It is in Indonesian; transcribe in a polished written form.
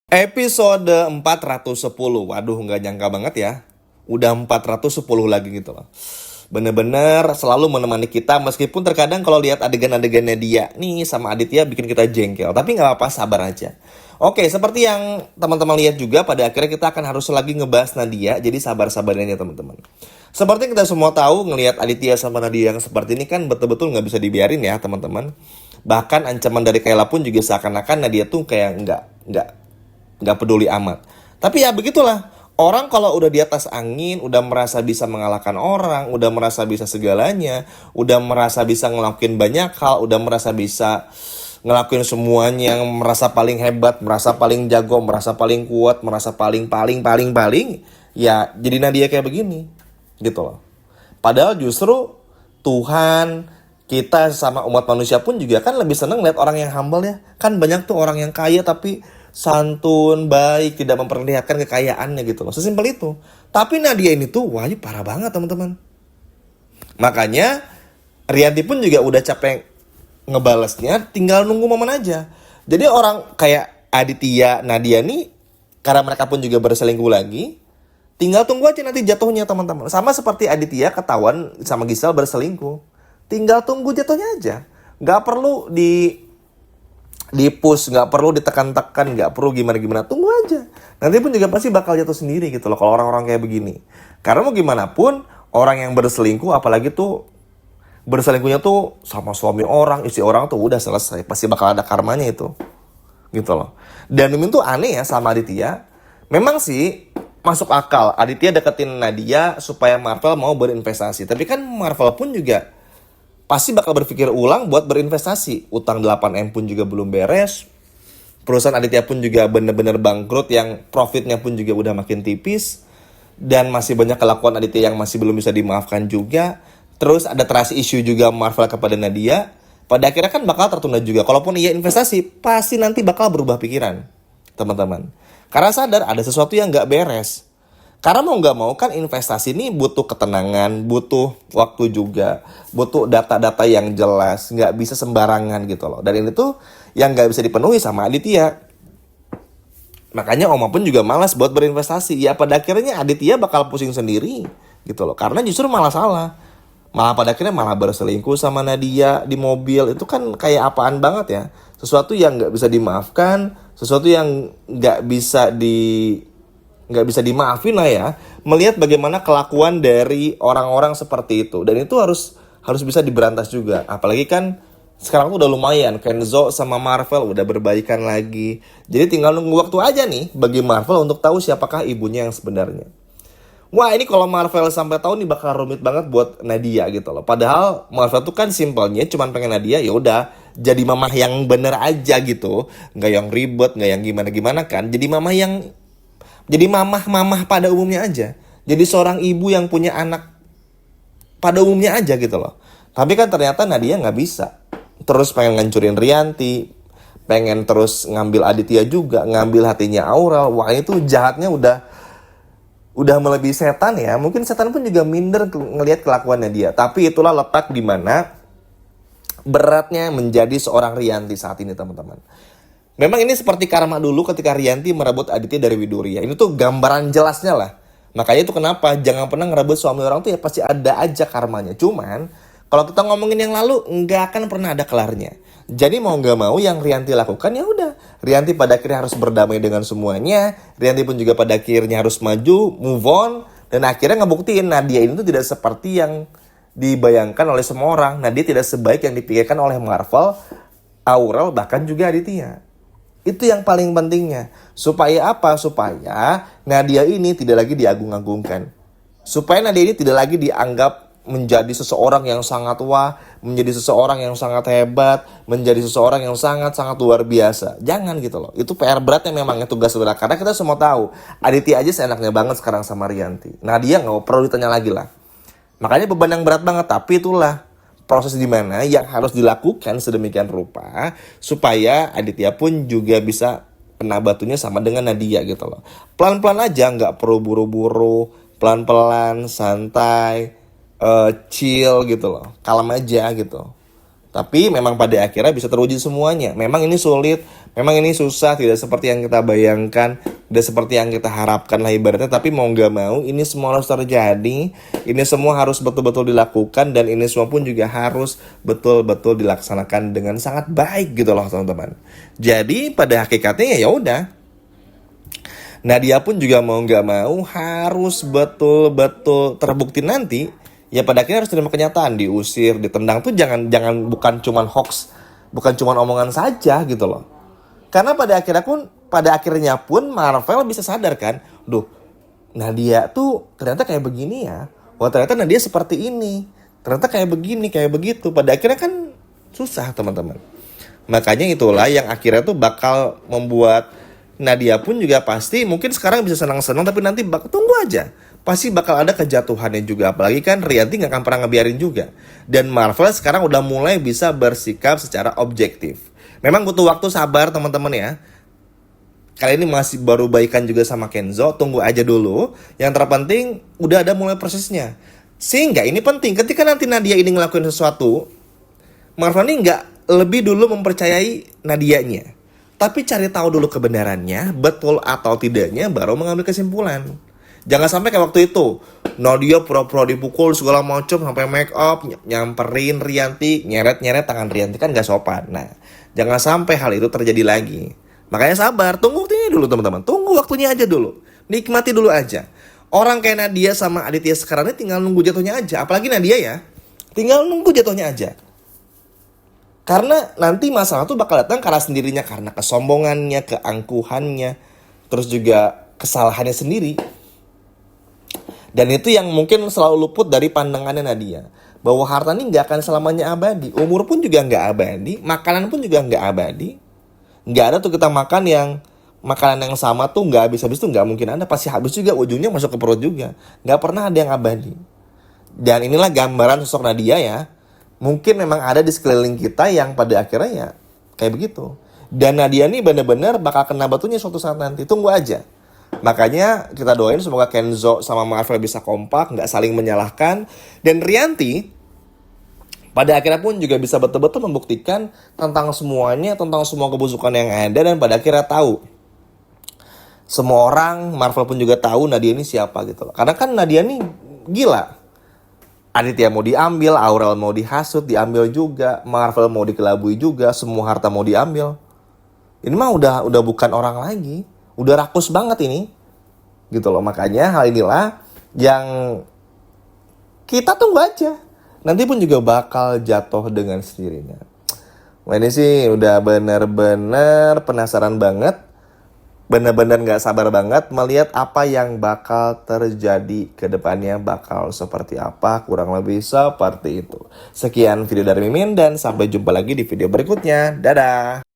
Episode 410. Waduh, nggak nyangka banget ya. Udah 410 lagi gitu loh. Bener-bener selalu menemani kita. Meskipun terkadang kalau lihat adegan-adegannya dia nih sama Aditya bikin kita jengkel. Tapi nggak apa-apa, sabar aja. Oke, seperti yang teman-teman lihat juga, pada akhirnya kita akan harus lagi ngebahas Nadia. Jadi sabar-sabarnya ya teman-teman. Seperti yang kita semua tahu, ngelihat Aditya sama Nadia yang seperti ini kan betul-betul nggak bisa dibiarin ya teman-teman. Bahkan ancaman dari Kayla pun juga seakan-akan Nadia tuh kayak nggak peduli amat. Tapi ya begitulah. Orang kalau udah di atas angin, udah merasa bisa mengalahkan orang, udah merasa bisa segalanya, udah merasa bisa ngelakuin banyak hal, udah merasa bisa ngelakuin semuanya, yang merasa paling hebat, merasa paling jago, merasa paling kuat, merasa paling, ya jadi Nadia kayak begini, gitu loh. Padahal justru Tuhan, kita sama umat manusia pun juga kan lebih seneng lihat orang yang humble ya. Kan banyak tuh orang yang kaya tapi santun, baik, tidak memperlihatkan kekayaannya gitu loh. Sesimpel itu. Tapi Nadia ini tuh, wah ini parah banget teman-teman. Makanya Rianti pun juga udah capek ngebalesnya, tinggal nunggu momen aja. Jadi orang kayak Aditya, Nadia nih, karena mereka pun juga berselingkuh lagi, tinggal tunggu aja nanti jatuhnya teman-teman. Sama seperti Aditya ketahuan sama Gisel berselingkuh. Tinggal tunggu jatuhnya aja. Gak perlu di push, nggak perlu ditekan-tekan, nggak perlu gimana-gimana, tunggu aja. Nanti pun juga pasti bakal jatuh sendiri gitu loh kalau orang-orang kayak begini. Karena mau gimana pun orang yang berselingkuh, apalagi tuh berselingkuhnya tuh sama suami orang, istri orang tuh udah selesai, pasti bakal ada karmanya itu, gitu loh. Dan ini tuh aneh ya sama Aditya. Memang sih masuk akal Aditya deketin Nadia supaya Marvel mau berinvestasi, tapi kan Marvel pun juga pasti bakal berpikir ulang buat berinvestasi. Utang 8M pun juga belum beres. Perusahaan Aditya pun juga bener-bener bangkrut, yang profitnya pun juga udah makin tipis. Dan masih banyak kelakuan Aditya yang masih belum bisa dimaafkan juga. Terus ada trust issue juga Marvel kepada Nadia. Pada akhirnya kan bakal tertunda juga. Kalaupun iya investasi, pasti nanti bakal berubah pikiran, teman-teman. Karena sadar ada sesuatu yang gak beres. Karena mau nggak mau kan investasi ini butuh ketenangan, butuh waktu juga, butuh data-data yang jelas, nggak bisa sembarangan gitu loh. Dan ini tuh yang nggak bisa dipenuhi sama Aditya. Makanya Oma pun juga malas buat berinvestasi. Ya pada akhirnya Aditya bakal pusing sendiri gitu loh. Karena justru malah salah. Malah pada akhirnya malah berselingkuh sama Nadia di mobil. Itu kan kayak apaan banget ya. Sesuatu yang nggak bisa dimaafkan, sesuatu yang nggak bisa dimaafin lah ya, melihat bagaimana kelakuan dari orang-orang seperti itu. Dan itu harus bisa diberantas juga. Apalagi kan sekarang tuh udah lumayan, Kenzo sama Marvel udah berbaikan lagi. Jadi tinggal nunggu waktu aja nih bagi Marvel untuk tahu siapakah ibunya yang sebenarnya. Wah ini kalau Marvel sampai tahu nih bakal rumit banget buat Nadia gitu loh. Padahal Marvel tuh kan simpelnya cuman pengen Nadia ya udah jadi mamah yang bener aja gitu, nggak yang ribet, nggak yang gimana-gimana kan. Jadi mamah pada umumnya aja. Jadi seorang ibu yang punya anak pada umumnya aja gitu loh. Tapi kan ternyata Nadia nggak bisa. Terus pengen ngancurin Rianti, pengen terus ngambil Aditya juga, ngambil hatinya Aurel. Wah itu jahatnya udah melebihi setan ya. Mungkin setan pun juga minder ngelihat kelakuannya dia. Tapi itulah letak di mana beratnya menjadi seorang Rianti saat ini teman-teman. Memang ini seperti karma dulu ketika Rianti merebut Aditya dari Widuri ya. Ini tuh gambaran jelasnya lah. Makanya itu kenapa jangan pernah ngerebut suami orang tuh ya pasti ada aja karmanya. Cuman kalau kita ngomongin yang lalu nggak akan pernah ada kelarnya. Jadi mau nggak mau yang Rianti lakukan ya udah. Rianti pada akhirnya harus berdamai dengan semuanya. Rianti pun juga pada akhirnya harus maju, move on. Dan akhirnya ngebuktiin Nadia ini tuh tidak seperti yang dibayangkan oleh semua orang. Nadia tidak sebaik yang dipikirkan oleh Marvel, Aurel, bahkan juga Aditya. Itu yang paling pentingnya. Supaya apa? Supaya Nadia ini tidak lagi diagung-agungkan. Supaya Nadia ini tidak lagi dianggap menjadi seseorang yang sangat wah, menjadi seseorang yang sangat hebat, menjadi seseorang yang sangat-sangat luar biasa. Jangan gitu loh. Itu PR beratnya memangnya, tugas berat. Karena kita semua tahu, Aditya aja seenaknya banget sekarang sama Rianti. Nadia nggak perlu ditanya lagi lah. Makanya beban yang berat banget. Tapi itulah proses di mana yang harus dilakukan sedemikian rupa supaya Aditya pun juga bisa kena batunya sama dengan Nadia gitu loh. Pelan-pelan aja, nggak perlu buru-buru, pelan-pelan, santai, chill gitu loh, kalem aja gitu. Tapi memang pada akhirnya bisa terwujud semuanya. Memang ini sulit, memang ini susah, tidak seperti yang kita bayangkan, tidak seperti yang kita harapkan lah ibaratnya. Tapi mau nggak mau, ini semua harus terjadi, ini semua harus betul-betul dilakukan, dan ini semua pun juga harus betul-betul dilaksanakan dengan sangat baik gitu loh teman-teman. Jadi pada hakikatnya ya udah. Nadia pun juga mau nggak mau harus betul-betul terbukti nanti. Ya pada akhirnya harus terima kenyataan, diusir, ditendang tuh jangan bukan cuman hoax, bukan cuman omongan saja gitu loh. Karena pada akhirnya pun Marvel bisa sadar kan, duh, Nadia tuh ternyata kayak begini ya. Wah ternyata Nadia seperti ini. Ternyata kayak begini, kayak begitu. Pada akhirnya kan susah teman-teman. Makanya itulah yang akhirnya tuh bakal membuat Nadia pun juga pasti mungkin sekarang bisa senang-senang, tapi nanti tunggu aja. Pasti bakal ada kejatuhannya juga. Apalagi kan Rianti gak akan pernah ngebiarin juga. Dan Marvel sekarang udah mulai bisa bersikap secara objektif. Memang butuh waktu, sabar teman-teman ya. Kali ini masih baru baikan juga sama Kenzo. Tunggu aja dulu. Yang terpenting udah ada mulai prosesnya. Sehingga ini penting ketika nanti Nadia ini ngelakuin sesuatu, Marvel ini nggak lebih dulu mempercayai Nadianya, tapi cari tahu dulu kebenarannya, betul atau tidaknya, baru mengambil kesimpulan. Jangan sampai kayak waktu itu, Nadia pura-pura dipukul segala macam sampai make up, nyamperin Rianti, nyeret-nyeret tangan Rianti, kan gak sopan. Nah, jangan sampai hal itu terjadi lagi. Makanya sabar, tunggu waktunya dulu teman-teman. Tunggu waktunya aja dulu. Nikmati dulu aja. Orang kayak Nadia sama Aditya sekarang ini tinggal nunggu jatuhnya aja. Apalagi Nadia ya, tinggal nunggu jatuhnya aja. Karena nanti masalah tuh bakal datang karena sendirinya, karena kesombongannya, keangkuhannya, terus juga kesalahannya sendiri. Dan itu yang mungkin selalu luput dari pandangannya Nadia, bahwa harta ini gak akan selamanya abadi. Umur pun juga gak abadi, makanan pun juga gak abadi. Gak ada tuh kita makan yang makanan yang sama tuh gak habis-habis tuh gak mungkin ada. Pasti habis juga, ujungnya masuk ke perut juga. Gak pernah ada yang abadi. Dan inilah gambaran sosok Nadia ya. Mungkin memang ada di sekeliling kita yang pada akhirnya ya kayak begitu. Dan Nadia ini benar-benar bakal kena batunya suatu saat nanti. Tunggu aja. Makanya kita doain semoga Kenzo sama Marvel bisa kompak, gak saling menyalahkan. Dan Rianti pada akhirnya pun juga bisa betul-betul membuktikan tentang semuanya, tentang semua kebusukan yang ada. Dan pada akhirnya tahu, semua orang, Marvel pun juga tahu Nadia ini siapa gitu loh. Karena kan Nadia ini gila. Aditya mau diambil, Aurel mau dihasut, diambil juga, Marvel mau dikelabui juga, semua harta mau diambil. Ini mah udah bukan orang lagi, udah rakus banget ini, gitu loh. Makanya hal inilah yang kita tunggu aja. Nanti pun juga bakal jatuh dengan sendirinya. Wah ini sih udah bener-bener penasaran banget. Bener-bener gak sabar banget melihat apa yang bakal terjadi ke depannya, bakal seperti apa, kurang lebih seperti itu. Sekian video dari Mimin dan sampai jumpa lagi di video berikutnya. Dadah!